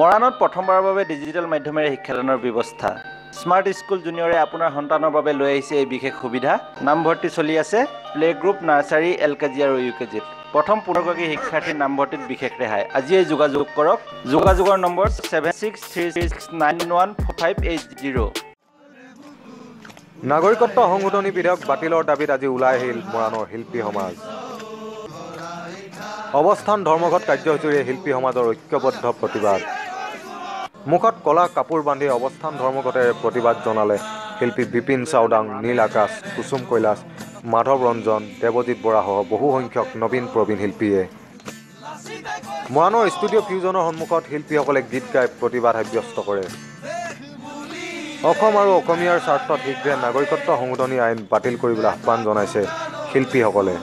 মৰাণত প্ৰথমবাৰৰ বাবে ডিজিটেল মাধ্যমেৰে শিক্ষাদানৰ ব্যৱস্থা। স্মাৰ্ট স্কুল জুনিয়ৰে আপোনাৰ সন্তানৰ বাবে লৈ আহিছে এই বিশেষ সুবিধা। নামভৰ্তি চলি আছে প্লে গ্ৰুপ, নাৰ্চাৰী, LKG আৰু UKGত। প্ৰথম 15গৰাকী শিক্ষাৰ্থীৰ নামভৰ্তিত বিশেষ ৰেহাই। আজিয়েই যোগাযোগ কৰক। যোগাযোগৰ নম্বৰ 7636914580। নাগৰিকত্ব সংশোধনী বিধেয়ক বাতিলৰ দাবীত আজি ওলাই আহিল মৰাণৰ শিল্পী সমাজ। অৱস্থান ধৰ্মঘট কাৰ্যসূচীৰে শিল্পী সমাজৰ ঐক্যবদ্ধ প্ৰতিবাদ। মুখত কলা কাপোৰ বান্ধি অৱস্থান ধৰ্মঘটেৰে প্ৰতিবাদ জনালে শিল্পী বিপিন চাওদাং, নীল আকাশ, কুসুম কৈলাশ, মাধৱ ৰঞ্জন, দেৱজিৎ বৰাসহ বহু সংখ্যক নবীন প্ৰবীণ শিল্পীয়ে। মৰাণৰ ষ্টুডিঅ' ফিউজনৰ সন্মুখত শিল্পীসকলে গীত গাই প্ৰতিবাদ সাব্যস্ত কৰে। অসম আৰু অসমীয়াৰ স্বাৰ্থত শীঘ্ৰে নাগৰিকত্ব সংশোধনী আইন বাতিল কৰিবলৈ আহ্বান জনাইছে শিল্পীসকলে।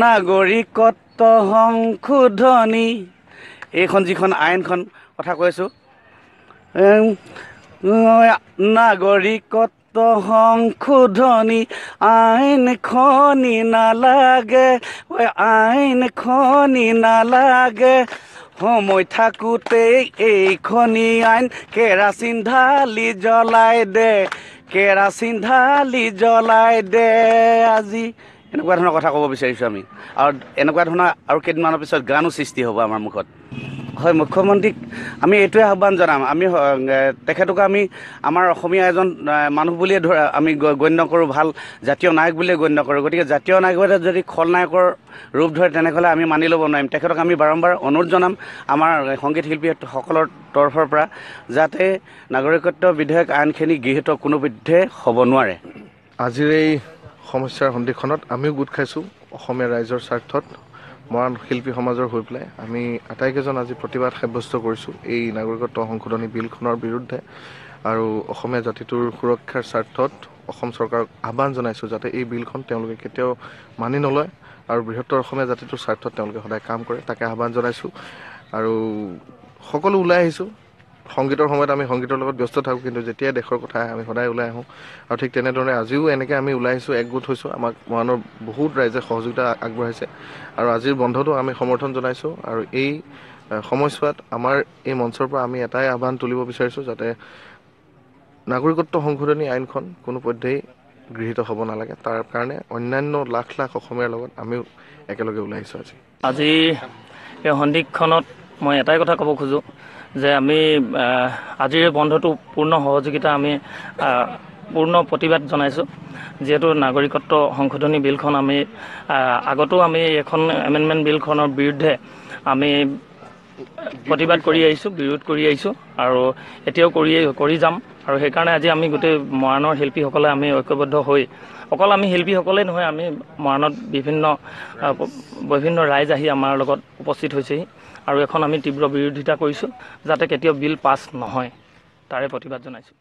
নাগৰিকত্ব সংশোধনী এইখন যিখন আইনখন কথা কৈছোঁ, নাগৰিকত্ব সংশোধনী আইনখনি নালাগে, আইনখনি নালাগে। সময় থাকোঁতেই এইখনি আইন কেৰাচিন ঢালি জ্বলাই দে, কেৰাচিন ঢালি জ্বলাই দে। আজি এনেকুৱা ধৰণৰ কথা ক'ব বিচাৰিছোঁ আমি, আৰু এনেকুৱা ধৰণৰ আৰু কেইদিনমানৰ পিছত গানো সৃষ্টি হ'ব আমাৰ মুখত। হয়, মুখ্যমন্ত্ৰীক আমি এইটোৱে আহ্বান জনাম, আমি তেখেতক আমি আমাৰ অসমীয়া এজন মানুহ বুলিয়ে আমি গণ্য কৰোঁ, ভাল জাতীয় নায়ক বুলিয়ে গণ্য কৰোঁ। গতিকে জাতীয় নায়কতে যদি খলনায়কৰ ৰূপ ধৰে তেনেহ'লে আমি মানি ল'ব নোৱাৰিম। তেখেতক আমি বাৰম্বাৰ অনুৰোধ জনাম আমাৰ সংগীত শিল্পীসকলৰ তৰফৰ পৰা, যাতে নাগৰিকত্ব বিধেয়ক আইনখিনি গৃহীত কোনোবিধে হ'ব নোৱাৰে। আজিৰ এই সমস্যাৰ সন্ধিক্ষণত আমিও গোট খাইছোঁ অসমীয়া ৰাইজৰ স্বাৰ্থত। মৰাণ শিল্পী সমাজৰ হৈ পেলাই আমি আটাইকেইজন আজি প্ৰতিবাদ সাব্যস্ত কৰিছোঁ এই নাগৰিকত্ব সংশোধনী বিলখনৰ বিৰুদ্ধে, আৰু অসমীয়া জাতিটোৰ সুৰক্ষাৰ স্বাৰ্থত অসম চৰকাৰক আহ্বান জনাইছোঁ যাতে এই বিলখন তেওঁলোকে কেতিয়াও মানি নলয়, আৰু বৃহত্তৰ অসমীয়া জাতিটোৰ স্বাৰ্থত তেওঁলোকে সদায় কাম কৰে, তাকে আহ্বান জনাইছোঁ। আৰু সকলো ওলাই আহিছোঁ। সংগীতৰ সময়ত আমি সংগীতৰ লগত ব্যস্ত থাকোঁ, কিন্তু যেতিয়াই দেশৰ কথা আহে আমি সদায় ওলাই আহোঁ। আৰু ঠিক তেনেধৰণে আজিও এনেকৈ আমি ওলাই আহিছোঁ, একগোট হৈছোঁ। আমাক মৰাণৰ বহুত ৰাইজে সহযোগিতা আগবঢ়াইছে, আৰু আজিৰ বন্ধটো আমি সমৰ্থন জনাইছোঁ। আৰু এই সময়ছোৱাত আমাৰ এই মঞ্চৰ পৰা আমি এটাই আহ্বান তুলিব বিচাৰিছোঁ যাতে নাগৰিকত্ব সংশোধনী আইনখন কোনো পধ্যেই গৃহীত হ'ব নালাগে। তাৰ কাৰণে অন্যান্য লাখ লাখ অসমীয়াৰ লগত আমিও একেলগে ওলাই আহিছোঁ আজি এই সন্ধিক্ষণত মই এটাই কথা ক'ব খোজোঁ যে আমি আজিৰ বন্ধটো পূৰ্ণ সহযোগিতা আমি পূৰ্ণ প্ৰতিবাদ জনাইছোঁ। যিহেতু নাগৰিকত্ব সংশোধনী বিলখন আমি আগতো আমি এখন এমেণ্ডমেণ্ট বিলখনৰ বিৰুদ্ধে আমি প্ৰতিবাদ কৰি আহিছোঁ, বিৰোধ কৰি আহিছোঁ আৰু এতিয়াও কৰি যাম। আৰু সেইকাৰণে আজি আমি গোটেই মৰাণৰ শিল্পীসকলে আমি ঐক্যবদ্ধ হৈ অকল আমি শিল্পীসকলেই নহয়, আমি মৰাণত বিভিন্ন ৰাইজ আহি আমাৰ লগত উপস্থিত হৈছেহি আৰু এখন আমি তীব্ৰ বিৰোধিতা কৰিছোঁ যাতে কেতিয়াও বিল পাছ নহয়, তাৰে প্ৰতিবাদ জনাইছোঁ।